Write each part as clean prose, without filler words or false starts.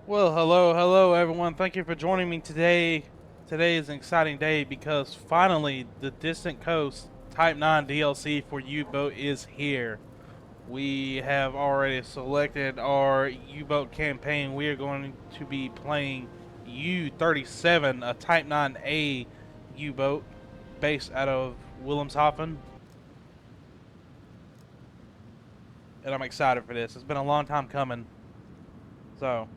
Well, hello everyone. Thank you for joining me today. Today is an exciting day because finally the Distant Coast Type 9 DLC for U-Boat is here. We have already selected our U-Boat campaign. We are going to be playing U-37, a Type 9A U-Boat based out of Wilhelmshaven. And I'm excited for this. It's been a long time coming. So,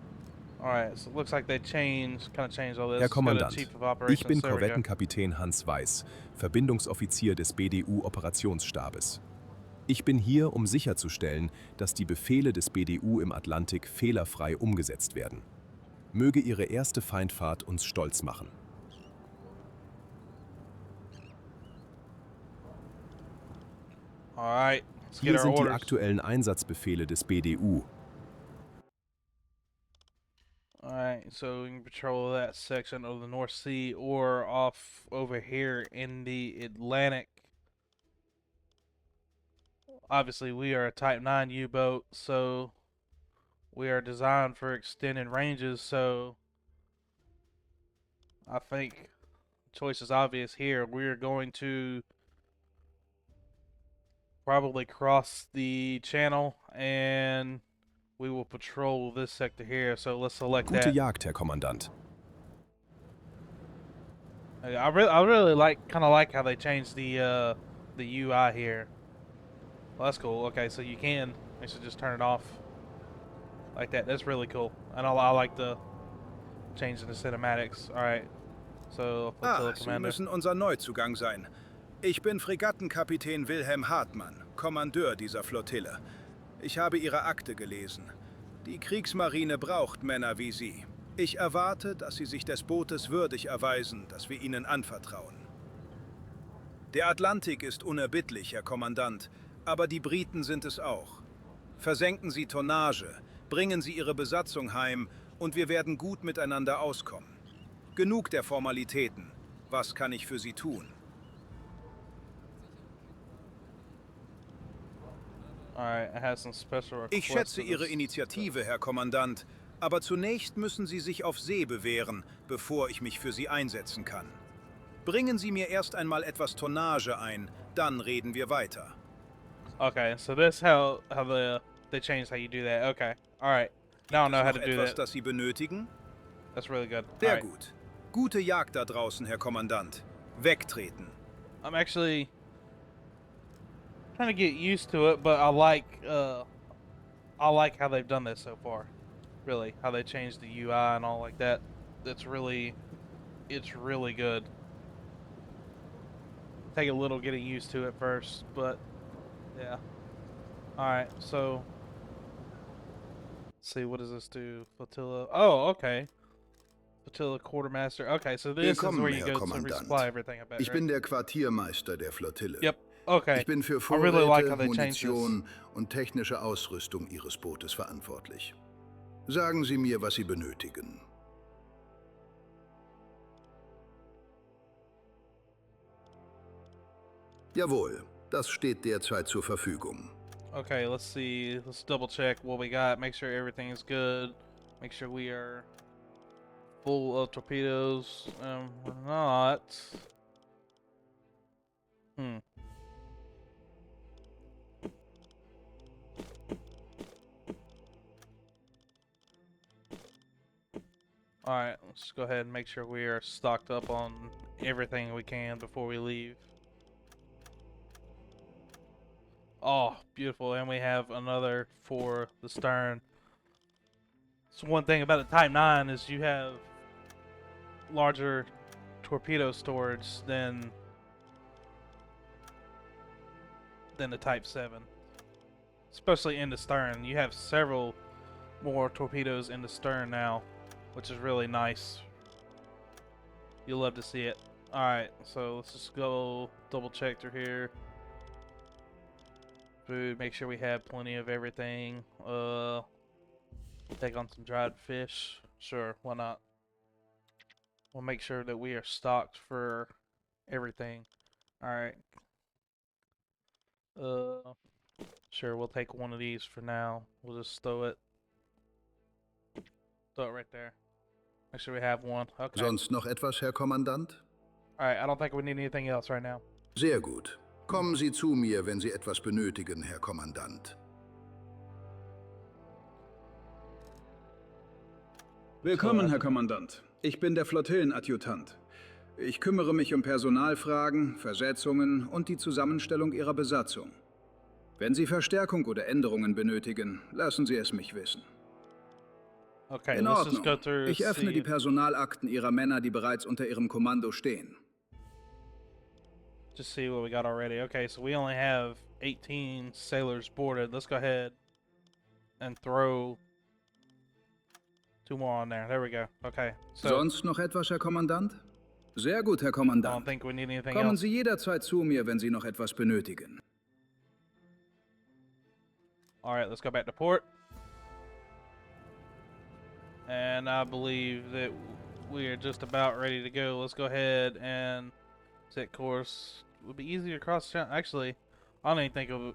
alright, so it looks like they kind of changed all this. Herr Let's go to Kommandant, Chief of ich bin Operations. There we go. Korvettenkapitän Hans Weiß, Verbindungsoffizier des BDU-Operationsstabes. Ich bin hier, um sicherzustellen, dass die Befehle des BDU im Atlantik fehlerfrei umgesetzt werden. Möge Ihre erste Feindfahrt uns stolz machen. Alright, let's get Hier our sind die orders. aktuellen Einsatzbefehle des BDU. Alright, so we can patrol that section of the North Sea or off over here in the Atlantic. Obviously, we are a Type 9 U-boat, so we are designed for extended ranges, so I think the choice is obvious here. We're going to probably cross the channel and we will patrol this sector here, so let's select Gute that. Jagd, Herr Kommandant. I really kind of like how they changed the UI here. Well, that's cool. Okay, so you can actually just turn it off like that. That's really cool, and I like the change in the cinematics. All right, so Flotilla Sie Commander. müssen unser Neuzugang sein. Ich bin Fregattenkapitän Wilhelm Hartmann, Kommandeur dieser Flottille. Ich habe Ihre Akte gelesen. Die Kriegsmarine braucht Männer wie Sie. Ich erwarte, dass Sie sich des Bootes würdig erweisen, das wir Ihnen anvertrauen. Der Atlantik ist unerbittlich, Herr Kommandant, aber die Briten sind es auch. Versenken Sie Tonnage, bringen Sie Ihre Besatzung heim und wir werden gut miteinander auskommen. Genug der Formalitäten. Was kann ich für Sie tun? Alright, I have some special requests. Ich schätze Ihre Initiative, Herr Kommandant, aber zunächst müssen Sie sich auf See bewähren, bevor ich mich für Sie einsetzen kann. Bringen Sie mir erst einmal etwas Tonnage ein, dann reden wir weiter. Okay, so this how they changed how you do that. Okay, all right. Now I know how to Gibt es noch do etwas, that. das Sie benötigen? That's really good. Sehr All right. gut. Gute Jagd da draußen, Herr Kommandant. Wegtreten. I'm actually trying to get used to it, but I like how they've done this so far. Really, how they changed the UI and all like that. It's really good. Take a little getting used to it first, but yeah. All right, so let's see, what does this do? Flotilla. Oh, okay. Flotilla Quartermaster. Okay, so this is where Willkommen, you Herr go to Kommandant. resupply everything. I bet. Ich Right? bin der Quartiermeister der Flottille. Yep. Okay. Ich bin für I really like how Vorräte, they changed this. Munition und technische Ausrüstung Ihres Bootes verantwortlich. Sagen Sie mir, was Sie benötigen. Jawohl, das steht derzeit zur Verfügung. Okay, let's see. Let's double check what we got. Make sure everything is good. Make sure we are full of torpedoes. We're not. Alright, let's go ahead and make sure we are stocked up on everything we can before we leave. Oh, beautiful. And we have another for the stern. So one thing about the Type 9 is you have larger torpedo storage than the Type 7. Especially in the stern. You have several more torpedoes in the stern now, which is really nice. You'll love to see it. Alright, so let's just go double check through here. Food, make sure we have plenty of everything. Take on some dried fish. Sure, why not? We'll make sure that we are stocked for everything. Alright. Sure, we'll take one of these for now. We'll just stow it. Throw it right there. Make sure we have one. Okay. Sonst noch etwas, Herr Kommandant? Alright, I don't think we need anything else right now. Sehr gut. Kommen Sie zu mir, wenn Sie etwas benötigen, Herr Kommandant. Willkommen, Herr Kommandant. Ich bin der Flottillenadjutant. Ich kümmere mich um Personalfragen, Versetzungen und die Zusammenstellung Ihrer Besatzung. Wenn Sie Verstärkung oder Änderungen benötigen, lassen Sie es mich wissen. Okay, In let's just go Ordnung. through. Ich öffne die Personalakten Ihrer Männer, die bereits unter Ihrem Kommando stehen. Just see what we got already. Okay, so we only have 18 sailors boarded. Let's go ahead and throw 2 more on there. There we go. Okay, so Sonst noch etwas, Herr Kommandant? Sehr gut, Herr I don't Kommandant. think we need anything Kommen else. Sie jederzeit zu mir, wenn Sie noch etwas benötigen. Alright, let's go back to port. And I believe that we are just about ready to go. Let's go ahead and set course. It would be easier to cross the channel. Actually, I don't even think it'll,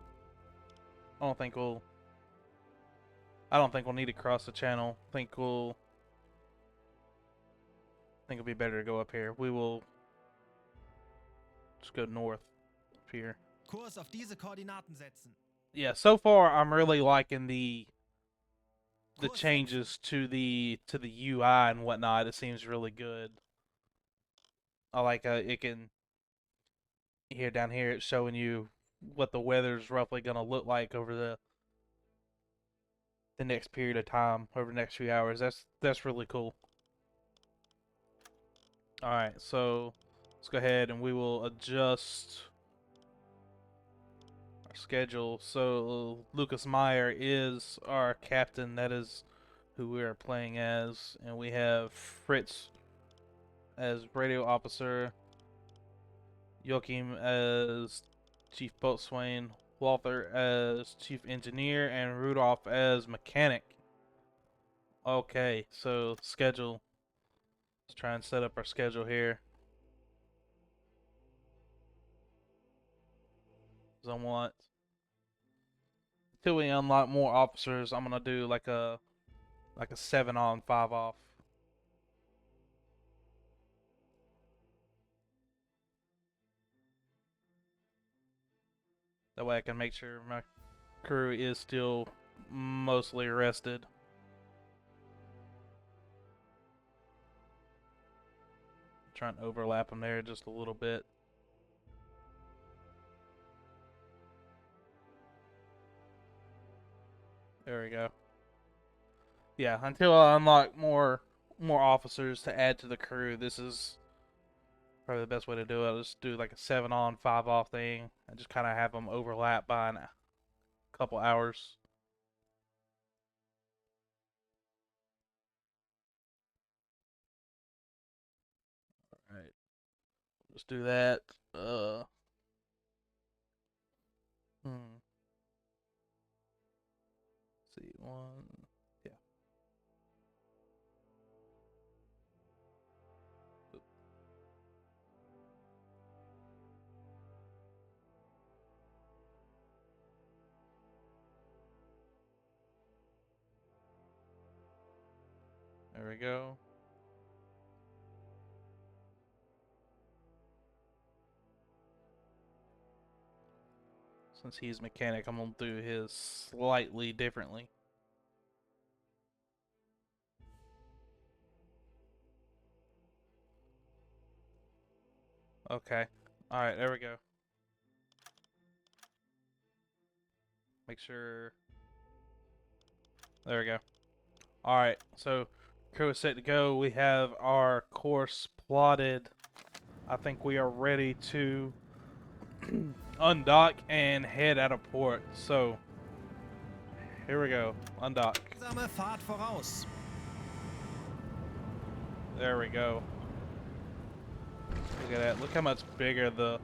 I don't think we'll need to cross the channel. I think it'll be better to go up here. We will just go north up here. Kurs auf diese Koordinaten setzen. Yeah, so far I'm really liking the Kurs changes to the UI and whatnot. It seems really good. I like it can here down here it's showing you what the weather's roughly gonna look like over the next period of time, over the next few hours. That's really cool. Alright, so let's go ahead and we will adjust our schedule. So Lucas Meyer is our captain, that is who we are playing as, and we have Fritz as radio officer, Joachim as chief boatswain, Walter as chief engineer, and Rudolph as mechanic. Okay, so schedule. Let's try and set up our schedule here. I want, until we unlock more officers, I'm gonna do like a 7 on 5 off. That way I can make sure my crew is still mostly rested. Trying to overlap them there just a little bit. There we go. Yeah, until I unlock more officers to add to the crew, this is probably the best way to do it. I'll just do like a 7 on 5 off thing and just kind of have them overlap by a couple hours. Alright. Let's do that. See, one. Yeah. Oop. There we go. Since he's mechanic, I'm gonna do his slightly differently. Okay. Alright, there we go. Make sure. There we go. Alright, so crew is set to go. We have our course plotted. I think we are ready to undock and head out of port. So, here we go. Undock. Langsame Fahrt voraus. There we go. Look at that. Look how much bigger the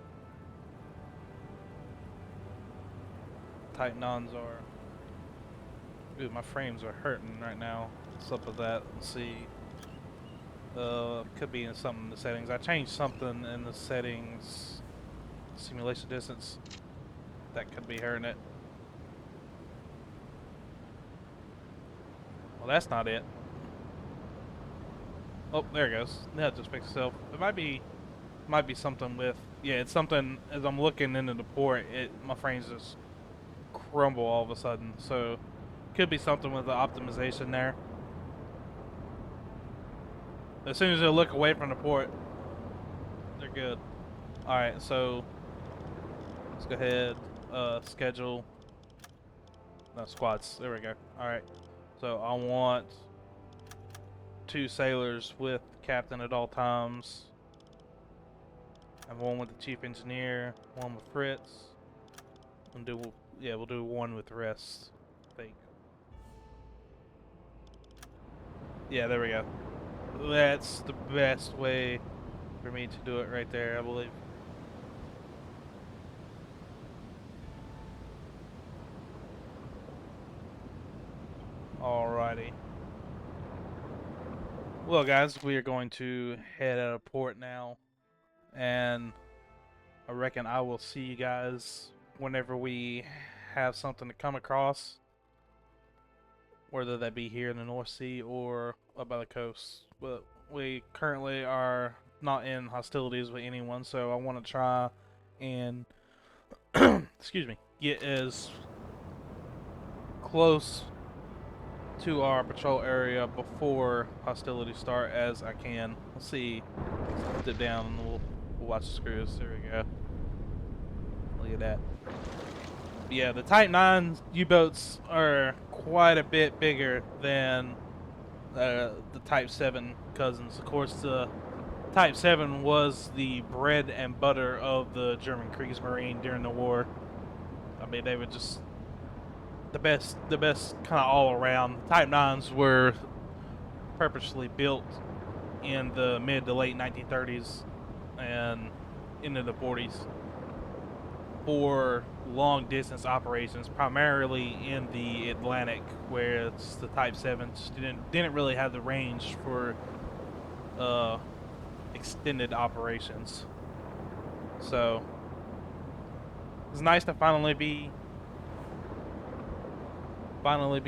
Titanons are. Dude, my frames are hurting right now. What's up with that? Let's see. Could be in something in the settings. I changed something in the settings. Simulation distance. That could be hurting it. Well, that's not it. Oh, there it goes. That just fixed itself. It might be something with, yeah, it's something, as I'm looking into the port, my frames just crumble all of a sudden. So, could be something with the optimization there. As soon as I look away from the port, they're good. Alright, so let's go ahead, schedule, no, squads, there we go. Alright, so I want 2 sailors with the captain at all times, and 1 with the chief engineer, 1 with Fritz, and we'll do 1 with the rest, I think. Yeah, there we go. That's the best way for me to do it right there, I believe. Alrighty. Well, guys, we are going to head out of port now, and I reckon I will see you guys whenever we have something to come across, whether that be here in the North Sea or up by the coast. But we currently are not in hostilities with anyone, so I want to try and excuse me, get as close to our patrol area before hostilities start as I can. Let's see. Dip down and we'll watch the screws. There we go. Look at that. Yeah, the Type 9 U-boats are quite a bit bigger than the Type 7 cousins. Of course, the Type 7 was the bread and butter of the German Kriegsmarine during the war. I mean, they were just the best kind of all around. Type 9s were purposely built in the mid to late 1930s and into the 40s for long distance operations, primarily in the Atlantic, where the Type 7s didn't really have the range for extended operations. So it's nice to finally be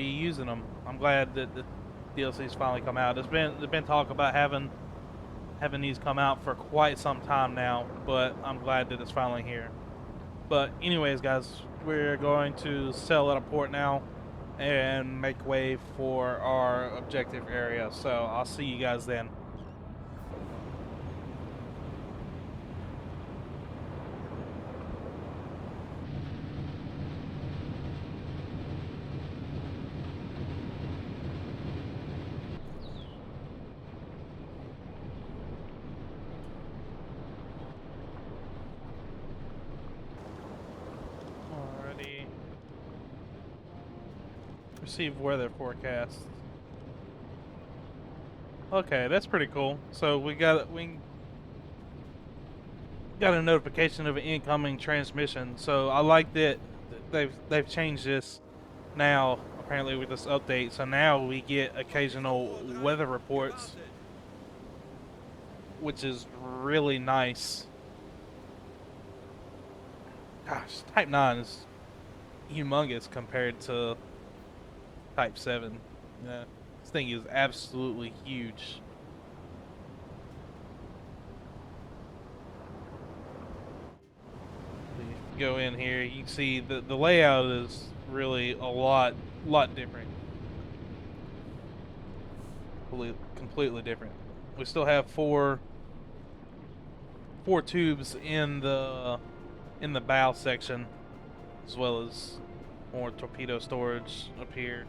using them. I'm glad that the DLC's finally come out. There's been talk about having these come out for quite some time now, but I'm glad that it's finally here. But anyways, guys, we're going to sail out of port now and make way for our objective area. So I'll see you guys then. Receive weather forecast. Okay, that's pretty cool. So we got a notification of an incoming transmission. So I like that they've changed this now, apparently with this update. So now we get occasional weather reports, which is really nice. Gosh, Type 9 is humongous compared to Type 7. Yeah, this thing is absolutely huge. If you go in here, you can see the layout is really a lot different. Completely different. We still have four tubes in the bow section, as well as more torpedo storage up here.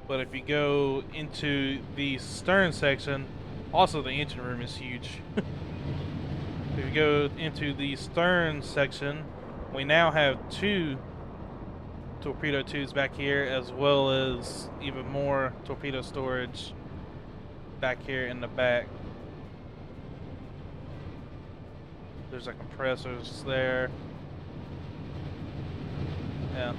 But if you go into the stern section, also the engine room is huge. If you go into the stern section, we now have 2 torpedo tubes back here, as well as even more torpedo storage back here in the back. There's a compressors there. Yeah.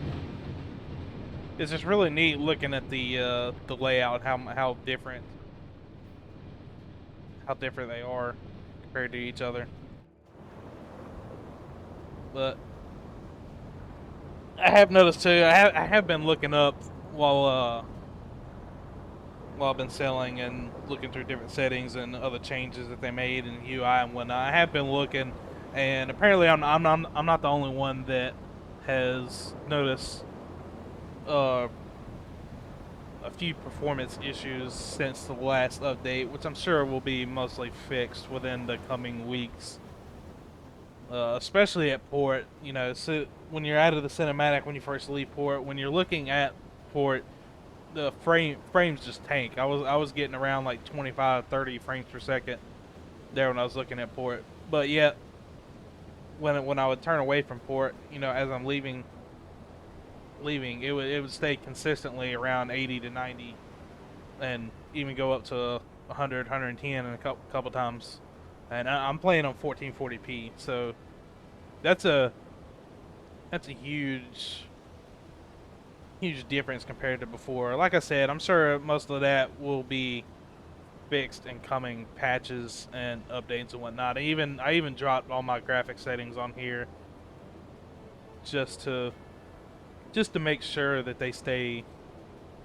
It's just really neat looking at the layout, how different they are compared to each other. But I have noticed too. I have been looking up while while I've been selling and looking through different settings and other changes that they made in UI and whatnot. I have been looking, and apparently I'm not the only one that has noticed a few performance issues since the last update, which I'm sure will be mostly fixed within the coming weeks. Especially at port, you know, so when you're out of the cinematic, when you first leave port, when you're looking at port, the frames just tank. I was getting around like 25, 30 frames per second there when I was looking at port. But yet, when I would turn away from port, you know, as I'm leaving, it would stay consistently around 80 to 90, and even go up to 100, 110 and a couple times. And I'm playing on 1440p, so that's a huge difference compared to before. Like I said, I'm sure most of that will be fixed in coming patches and updates and whatnot. I even dropped all my graphic settings on here just to make sure that they stay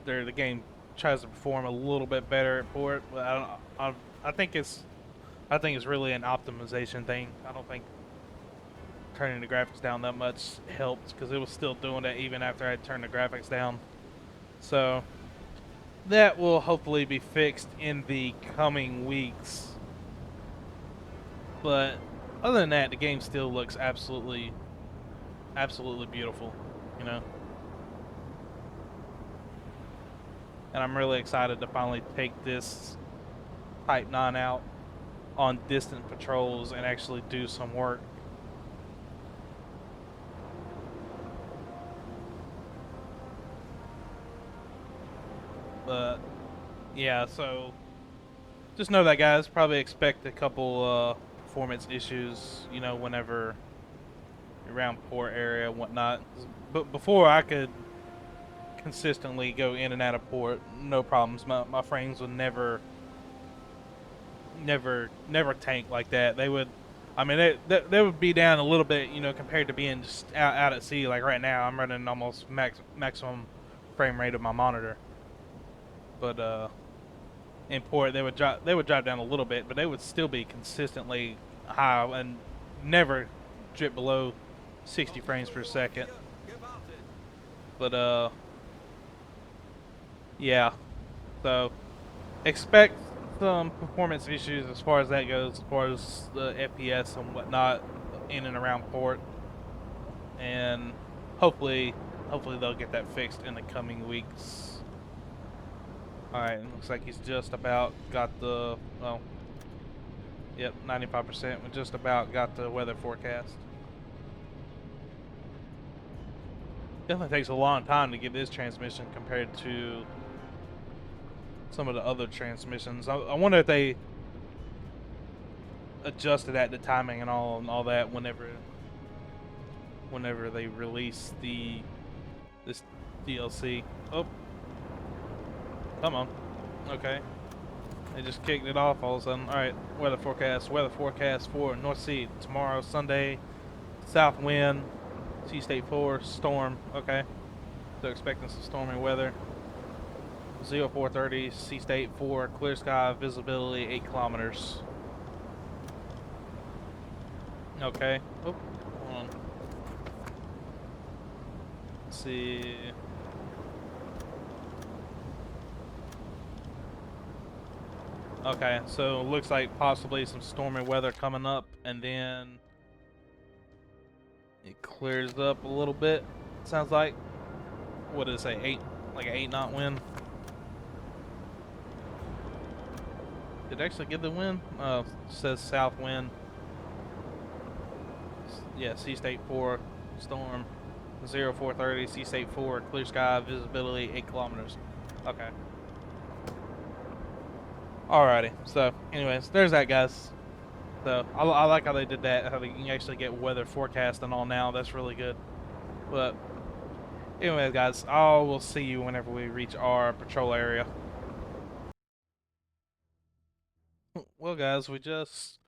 there. The game tries to perform a little bit better at port, but I think it's really an optimization thing. I don't think turning the graphics down that much helped, because it was still doing that even after I turned the graphics down. So that will hopefully be fixed in the coming weeks. But other than that, the game still looks absolutely beautiful, you know. And I'm really excited to finally take this Type 9 out on distant patrols and actually do some work. But yeah, so just know that, guys. Probably expect a couple performance issues, you know, whenever you're around port area and whatnot. But before I could consistently go in and out of port, no problems. My frames would never tank like that. They would, I mean, they would be down a little bit, you know, compared to being just out at sea. Like right now, I'm running almost maximum frame rate of my monitor. But in port, they would drop down a little bit, but they would still be consistently high and never drip below 60 frames per second. But yeah, so expect some performance issues as far as that goes, as far as the FPS and whatnot in and around port, and hopefully they'll get that fixed in the coming weeks. Alright, looks like he's just about got the, well, yep, 95%. We just about got the weather forecast. Definitely takes a long time to get this transmission compared to some of the other transmissions. I wonder if they adjusted that, the timing and all that whenever they release this DLC. Oh. Come on. Okay. They just kicked it off all of a sudden. Alright, weather forecast for North Sea. Tomorrow, Sunday, south wind, Sea State 4, storm. Okay. They're expecting some stormy weather. 0430, Sea State 4, clear sky, visibility 8 kilometers. Okay. Oh, hold on. Let's see. Okay, so it looks like possibly some stormy weather coming up, and then it clears up a little bit. Sounds like, what did it say? Like an 8-knot wind. Did it actually give the wind? Oh, it says south wind. Yeah, Sea State 4 storm. 0430, Sea State 4, clear sky, visibility 8 kilometers. Okay. Alrighty, so anyways, there's that, guys. So I like how they did that, how they can actually get weather forecast and all now. That's really good. But anyways, guys, I will see you whenever we reach our patrol area. Well, guys, we just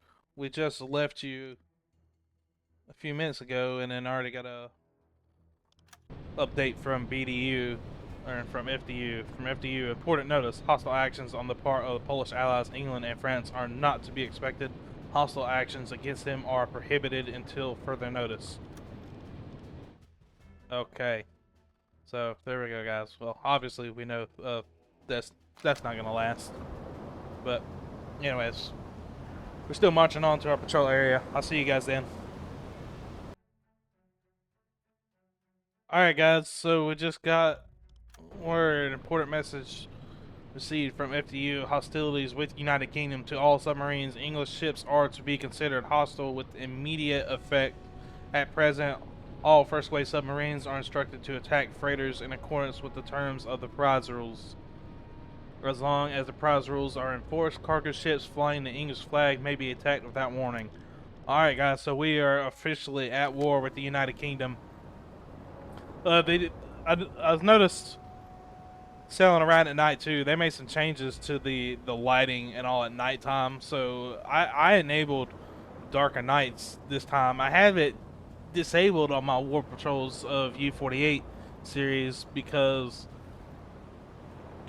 left you a few minutes ago, and then already got a update from BDU or from FDU. From FDU, important notice: hostile actions on the part of the Polish allies, England and France, are not to be expected. Hostile actions against them are prohibited until further notice. Okay, so there we go, guys. Well, obviously we know that's not gonna last. But, anyways, we're still marching on to our patrol area. I'll see you guys then. Alright guys, so we just got word, important message received from FDU. Hostilities with United Kingdom to all submarines. English ships are to be considered hostile with immediate effect. At present, all first wave submarines are instructed to attack freighters in accordance with the terms of the prize rules. As long as the prize rules are enforced, cargo ships flying the English flag may be attacked without warning. Alright guys, so we are officially at war with the United Kingdom. I've noticed sailing around at night too, they made some changes to the lighting and all at nighttime. So I enabled darker nights this time. I have it disabled on my war patrols of U-48 series because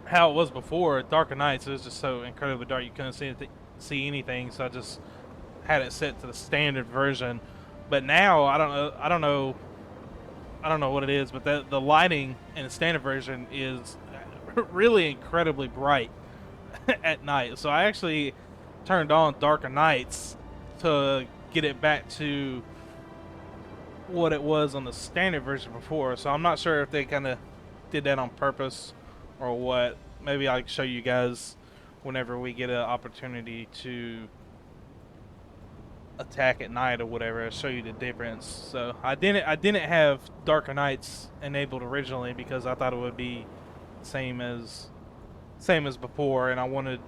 how it was before, darker nights, it was just so incredibly dark you couldn't see anything. So I just had it set to the standard version. But now I don't know what it is, but the lighting in the standard version is really incredibly bright at night. So I actually turned on darker nights to get it back to what it was on the standard version before. So I'm not sure if they kind of did that on purpose or what. Maybe I'll show you guys whenever we get an opportunity to attack at night or whatever. I'll show you the difference. So I didn't have darker nights enabled originally because I thought it would be same as before, and I wanted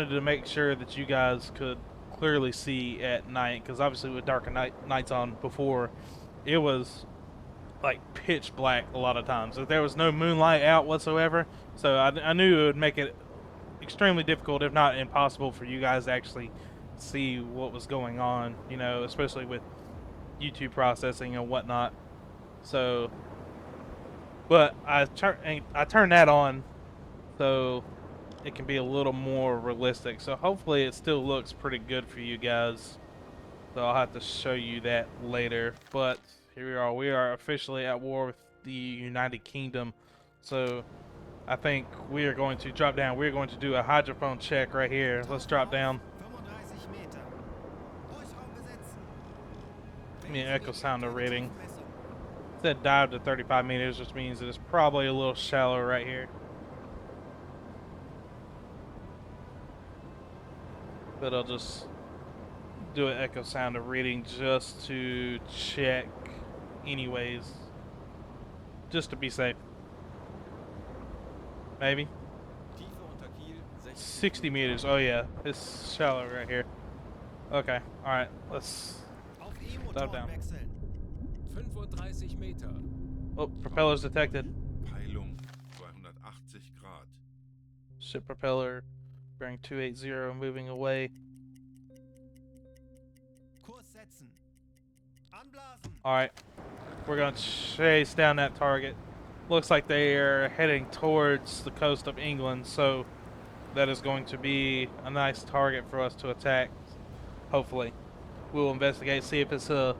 to make sure that you guys could clearly see at night, because obviously with darker nights on before, it was like pitch black a lot of times. If there was no moonlight out whatsoever, so I knew it would make it extremely difficult, if not impossible, for you guys to actually see what was going on, you know, especially with YouTube processing and whatnot. So, but I turned that on so it can be a little more realistic. So hopefully it still looks pretty good for you guys. So I'll have to show you that later. But here we are. We are officially at war with the United Kingdom. So I think we are going to drop down. We're going to do a hydrophone check right here. Let's drop down. 35 Meter. Durchraum besetzen. Give me an echo sounder rating. It said dive to 35 meters, which means that it's probably a little shallow right here. But I'll just do an echo sounder reading just to check anyways. Just to be safe. Maybe. 60 meters. Oh yeah, it's shallow right here. Okay, alright, let's Auf dive down. E-Motoren wechseln. 35 Meter. Oh, propellers detected. Peilung 280 Grad. Ship propeller bearing 280, moving away. Kurs setzen. Anblasen. Alright, we're gonna chase down that target. Looks like they are heading towards the coast of England, so that is going to be a nice target for us to attack. Hopefully, we'll investigate, see if it's an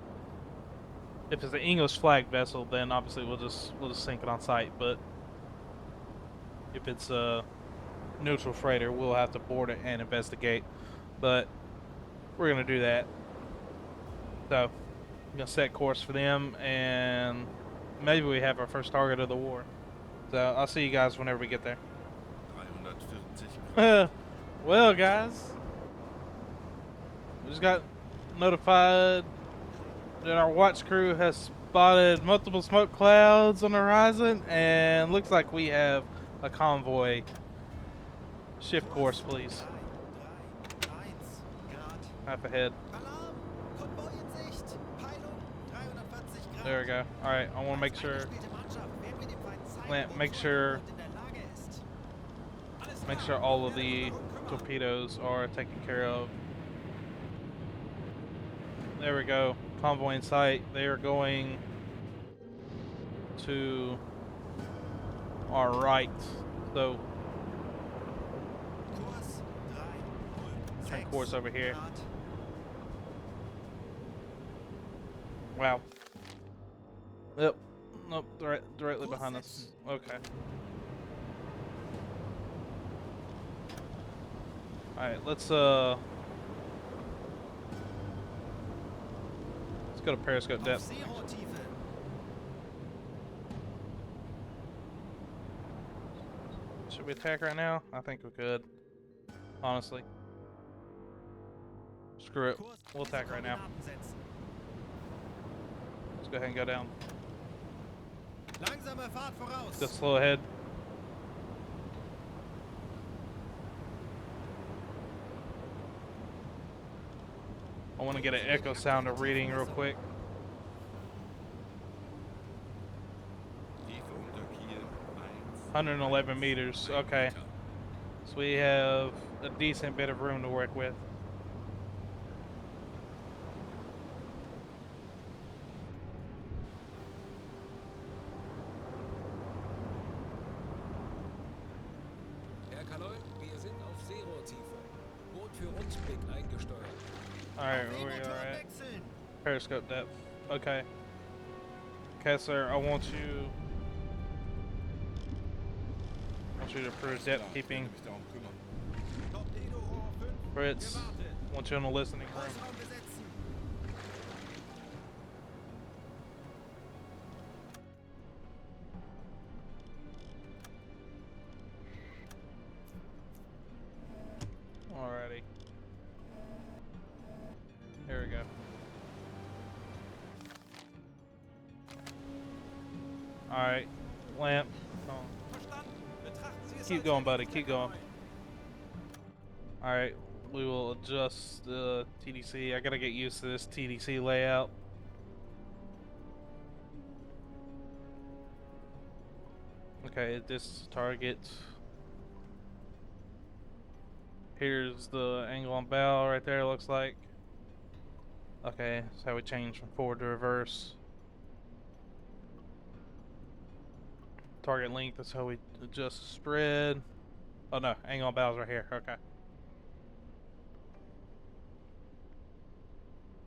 English flag vessel. Then obviously we'll just sink it on sight. But if it's a neutral freighter, we'll have to board it and investigate. But we're gonna do that. So I'm gonna set course for them, and maybe we have our first target of the war. So I'll see you guys whenever we get there. 340 Grad. Well, guys, we just got notified that our watch crew has spotted multiple smoke clouds on the horizon, and looks like we have a convoy. Shift course, please. 3, 1 Grad. Half ahead. Alarm! Konvoi in Sicht. Peilung 340 Grad. There we go. All right, I want to make sure. Eingespielte Mannschaft, wer mit dem Feind Zeit Plant, und make sure in der Lage ist. Alles Make klar. sure all of Werde the sich drum kümmern. torpedoes are taken care of. There we go. Convoy in sight. They are going to Alright, so Kurs 306 turn course over here. Grad. Wow. Yep. Nope, directly behind us. Okay. Alright, let's go to periscope Auf depth. Zero-Tiefe. Should we attack right now? I think we could. Honestly. Screw it. Kurs We'll attack right now. Koordinaten setzen. Let's go ahead and go down. Langsame Fahrt voraus. Just slow ahead. I want to get an echo sound of reading real quick. Tiefe unter Kiel 1. 111 meters. Okay. So we have a decent bit of room to work with. Herr Kaloi, wir sind auf Zero-Tiefe. Boot für Rundblick eingesteuert. Alright, where we Drehmotor are at. wechseln. Periscope depth. Okay. Okay, sir, I want you to approve depth keeping. Ich darum kümmern. Torpedorohr 5. Fritz, Gewartet. want you in the listening room. Großraum besetzen. Alrighty. Here we go. Alright, lamp. Oh. Verstanden. Betrachten Sie es Keep als going, buddy. Erledigt, Keep Herr going. Kaloi. Alright, we will adjust the TDC. I gotta get used to this TDC layout. Okay, this target. Here's the angle on bow right there, looks like. Okay, that's how we change from forward to reverse. Target length, that's how we adjust the spread. Oh no, angle on bow's right here, okay.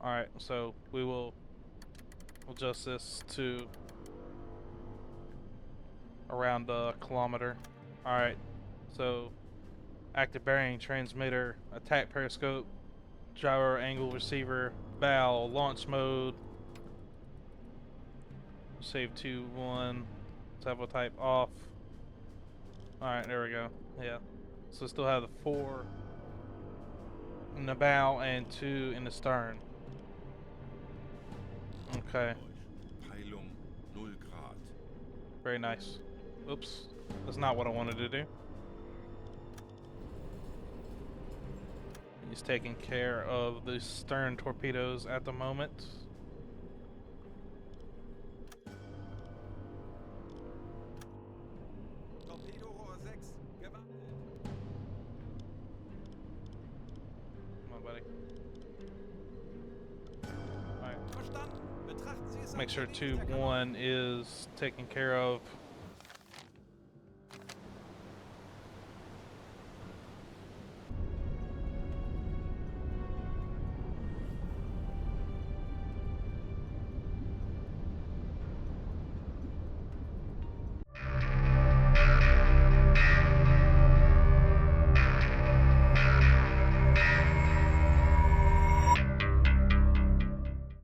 Alright, so we will adjust this to around a kilometer. Alright, so active bearing, transmitter, attack periscope, gyro angle receiver, bow, launch mode, save 2-1, travel type off. Alright, there we go. Yeah. So still have the 4 in the bow and 2 in the stern. Okay, Peilung 0 Grad. very nice. Oops, that's not what I wanted to do. He's taking care of the stern torpedoes at the moment. Torpedorohr 6. Gewartet. Come on, buddy. Alright, Verstanden. Betrachten Sie es make als sure erledigt, Herr Kaloi. 2-1 is taken care of.